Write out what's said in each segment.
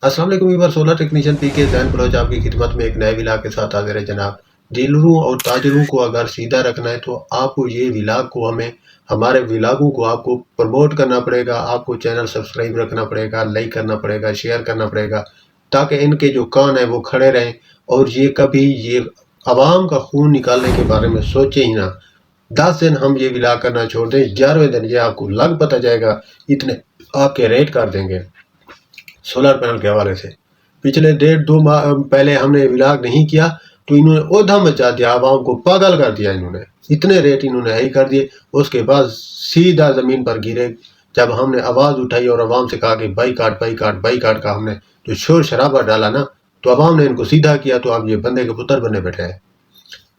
अस्सलाम वालेकुम viewer, solar technician पीके Jain Bloch आपकी खिदमत में एक नए विलाग के साथ हाजिर है जनाब। डीलरों और ताजरों को अगर सीधा रखना है तो आपको ये विलाग को हमारे विलागों को आपको प्रमोट करना पड़ेगा। आपको चैनल सब्सक्राइब रखना पड़ेगा, लाइक करना पड़ेगा, शेयर करना पड़ेगा, ताकि इनके जो कान है वो खड़े रहें और ये कभी ये आवाम का खून निकालने के बारे में सोचे ही ना। 10 दिन हम ये विलाग करना छोड़ दें, 11वें दिन ये आपको लग पता जाएगा, इतने आपके रेट कर देंगे सोलर पैनल के हवाले से। पिछले 1.5-2 माह पहले हमने विलाग नहीं किया तो इन्होंने ओधा मचा दिया, आवाम को पागल कर दिया। इन्होंने इतने रेट इन्होंने हाई कर दिए। उसके बाद सीधा ज़मीन पर गिरे जब हमने आवाज़ उठाई और आवाम से कहा कि बाईकाट बाईकाट बाईकाट का हमने जो शोर शराबा डाला ना, तो आवाम ने इनको सीधा किया। तो अब ये बंदे के पुत्र बने बैठे हैं।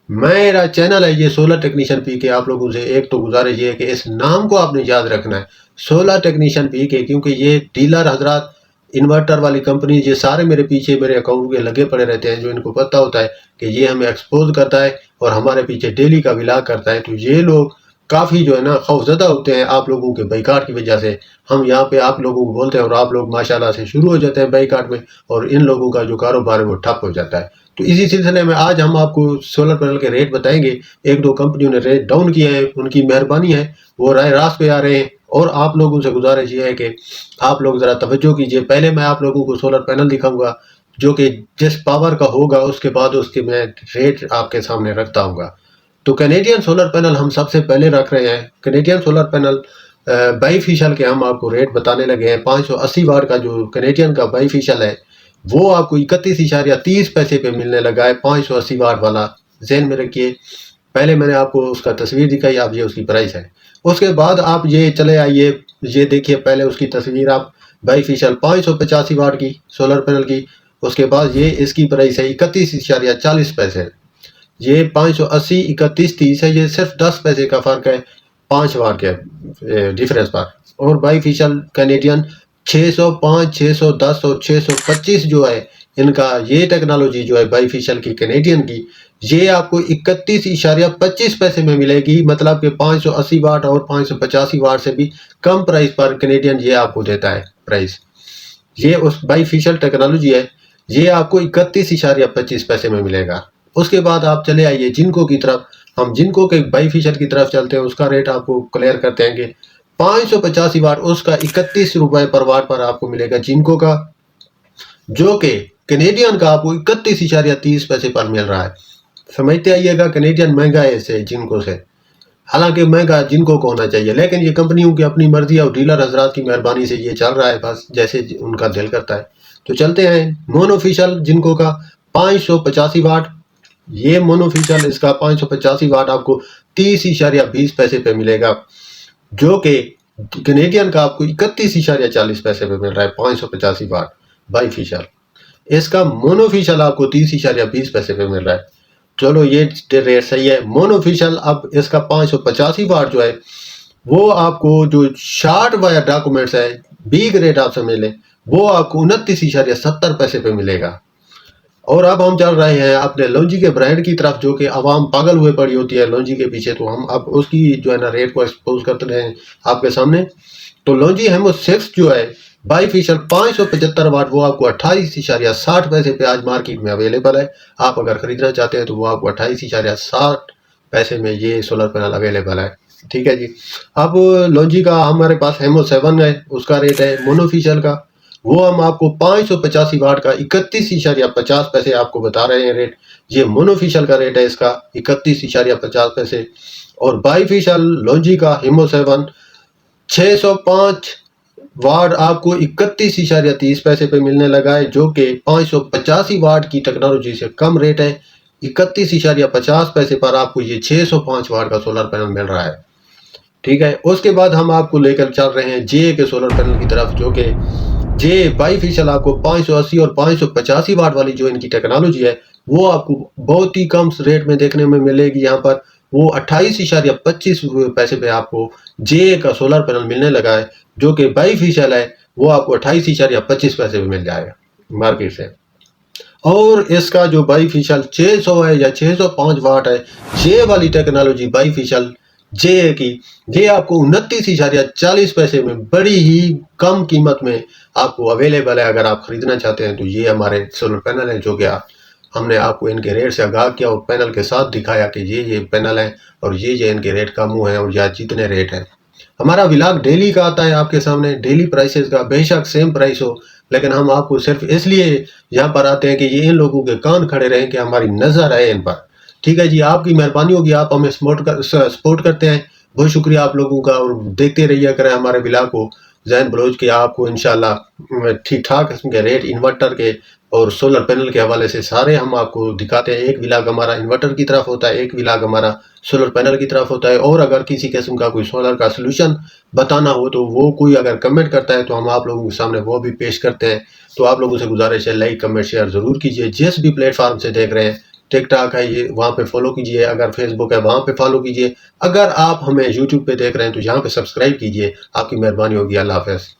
मेरा चैनल है ये सोलर टेक्नीशियन पीके। आप लोगों से एक तो गुजारिश ये है कि इस नाम को आपने याद रखना है, सोलर टेक्नीशियन पीके, क्योंकि ये डीलर हजरात, इन्वर्टर वाली कंपनी, ये सारे मेरे पीछे मेरे अकाउंट के लगे पड़े रहते हैं। जो इनको पता होता है कि ये हमें एक्सपोज करता है और हमारे पीछे डेली का विलाग करता है, तो ये लोग काफ़ी जो है ना खौफजदा होते हैं आप लोगों के बाईकाट की वजह से। हम यहाँ पे आप लोगों को बोलते हैं और आप लोग माशाल्लाह से शुरू हो जाते हैं बाईकाट में, और इन लोगों का जो कारोबार है वो ठप हो जाता है। तो इसी सिलसिले में आज हम आपको सोलर पैनल के रेट बताएंगे। एक दो कंपनियों ने रेट डाउन किए हैं, उनकी मेहरबानी है, वो राय रास्त पे आ रहे हैं। और आप लोगों से गुजारिश ये है कि आप लोग ज़रा तवज्जो कीजिए। पहले मैं आप लोगों को सोलर पैनल दिखाऊंगा जो कि जिस पावर का होगा, उसके बाद उसके मैं रेट आपके सामने रखता हूँ। तो कैनेडियन सोलर पैनल हम सबसे पहले रख रहे हैं। कैनेडियन सोलर पैनल बाईफिशियल के हम आपको रेट बताने लगे हैं। 580 वाट का जो कैनेडियन का बाईफिशियल है वो आपको 31.30 पे मिलने लगा है। 580 वाट वाला ज़हन में रखिए। पहले मैंने आपको उसका तस्वीर दिखाई, आप ये उसकी प्राइस है। उसके बाद आप ये चले आइए, ये देखिए पहले उसकी तस्वीर आप, बाईफिशियल 585 वाट की सोलर पैनल की। उसके बाद ये इसकी प्राइस है 31.40 ये 580 31 30 है, ये सिर्फ 10 पैसे का फ़र्क है 5 वाट के डिफरेंस पर। और बाईफिशियल कैनेडियन 605 610 और 625 जो है इनका, ये टेक्नोलॉजी जो है बाईफिशियल की कैनेडियन की, ये आपको 31.25 में मिलेगी। मतलब कि 580 वाट और 585 वाट से भी कम प्राइस पर कैनेडियन ये आपको देता है प्राइस। ये उस बाईफिशियल टेक्नोलॉजी है, ये आपको 31.25 में मिलेगा। उसके बाद आप चले आइए जिनको की तरफ। हम जिनको के बाईफिशियल की तरफ चलते हैं, उसका रेट आपको क्लियर करते हैं कि 585 वाट उसका 31 रुपये पर वाट पर आपको मिलेगा जिनको का, जो कि कैनेडियन का आपको 31.30 पर मिल रहा है। समझते आइएगा, कैनेडियन महंगा है इससे जिनको से। हालांकि महंगा जिनको को होना चाहिए, लेकिन ये कंपनियों की अपनी मर्जी और डीलर हजरात की मेहरबानी से ये चल रहा है, बस जैसे उनका दिल करता है। तो चलते हैं मोनोफिशियल जिनको का 585 वाट। ये मोनोफिशियल इसका 585 वाट आपको 30.20 पे मिलेगा, जो कि कैनेडियन का आपको 31.40 पे मिल रहा है। 585 वाट बाईफिशियल, इसका मोनोफिशियल आपको 30.20 पे मिल रहा है। चलो ये रेट सही है। मोनोफिशियल अब इसका 585 वाट जो है वो आपको जो शार्ट वायर डॉक्यूमेंट्स है, बी ग्रेड आप समझ लें, वो आपको 29.70 पे मिलेगा। और अब हम चल रहे हैं अपने लॉन्जी के ब्रांड की तरफ, जो कि आवाम पागल हुए पड़ी होती है लॉन्जी के पीछे। तो हम अब उसकी जो है ना रेट को एक्सपोज करते रहे हैं आपके सामने। तो लॉन्जी हेमो 6 जो है बाईफिशियल 575 वाट, वो आपको 28.60 पे आज मार्केट में अवेलेबल है। आप अगर खरीदना चाहते हैं तो वो आपको 28.60 में ये सोलर पैनल अवेलेबल है। ठीक है जी। अब लॉन्जी का हमारे पास हेमो 7 है, उसका रेट है मोनोफिशियल का, वो हम आपको 585 वाट का 31.50 आपको बता रहे हैं रेट। ये मोनोफिशियल का रेट है इसका 31.50। और बाईफिशियल लॉन्जी का हेमो 7 605 वाट आपको 31.30 पे मिलने लगा है, जो कि 585 वाट की टेक्नोलॉजी से कम रेट है। 31.50 पर आपको ये 605 वाट का सोलर पैनल मिल रहा है। ठीक है। उसके बाद हम आपको लेकर चल रहे हैं जे के सोलर पैनल की तरफ, जो कि जे बाईफिशियल आपको 580 और 585 वाट वाली जो इनकी टेक्नोलॉजी है वो आपको बहुत ही कम रेट में देखने में मिलेगी। यहाँ पर वो 28.25 पे आपको जे का सोलर पैनल मिलने लगा है, जो कि बाईफिशियल है वो आपको 28.25 पे मिल जाएगा मार्केट से। और इसका जो बाईफिशियल 600 है या 605 वाट है, ये वाली टेक्नोलॉजी बाईफिशियल ये है कि ये आपको 29.40 में बड़ी ही कम कीमत में आपको अवेलेबल है। अगर आप खरीदना चाहते हैं तो ये हमारे सोलर पैनल है, जो कि हमने आपको इनके रेट से आगाह किया और पैनल के साथ दिखाया कि ये पैनल है और ये इनके रेट कम हुए हैं और या जितने रेट हैं। हमारा व्लॉग डेली का आता है आपके सामने, डेली प्राइसेस का, बेशक सेम प्राइस हो, लेकिन हम आपको सिर्फ इसलिए यहाँ पर आते हैं कि ये इन लोगों के कान खड़े रहें, कि हमारी नजर आए इन पर। ठीक है जी, आपकी मेहरबानी होगी, आप हमें सपोर्ट करते हैं, बहुत शुक्रिया आप लोगों का। और देखते रहिए करें हमारे व्लॉग को जैन बलोच के, आपको इंशाल्लाह ठीक ठाक किस्म के रेट इन्वर्टर के और सोलर पैनल के हवाले से सारे हम आपको दिखाते हैं। एक व्लॉग हमारा इन्वर्टर की तरफ होता है, एक व्लॉग हमारा सोलर पैनल की तरफ होता है। और अगर किसी किस्म का कोई सोलर का सोल्यूशन बताना हो तो वो कोई अगर कमेंट करता है तो हम आप लोगों के सामने वो भी पेश करते हैं। तो आप लोगों से गुजारिश है, लाइक कमेंट शेयर ज़रूर कीजिए। जिस भी प्लेटफॉर्म से देख रहे हैं, टिकटॉक है ये, वहाँ पे फॉलो कीजिए, अगर फेसबुक है वहाँ पे फॉलो कीजिए, अगर आप हमें यूट्यूब पे देख रहे हैं तो यहाँ पे सब्सक्राइब कीजिए। आपकी मेहरबानी होगी। अल्लाह हाफ़िज़।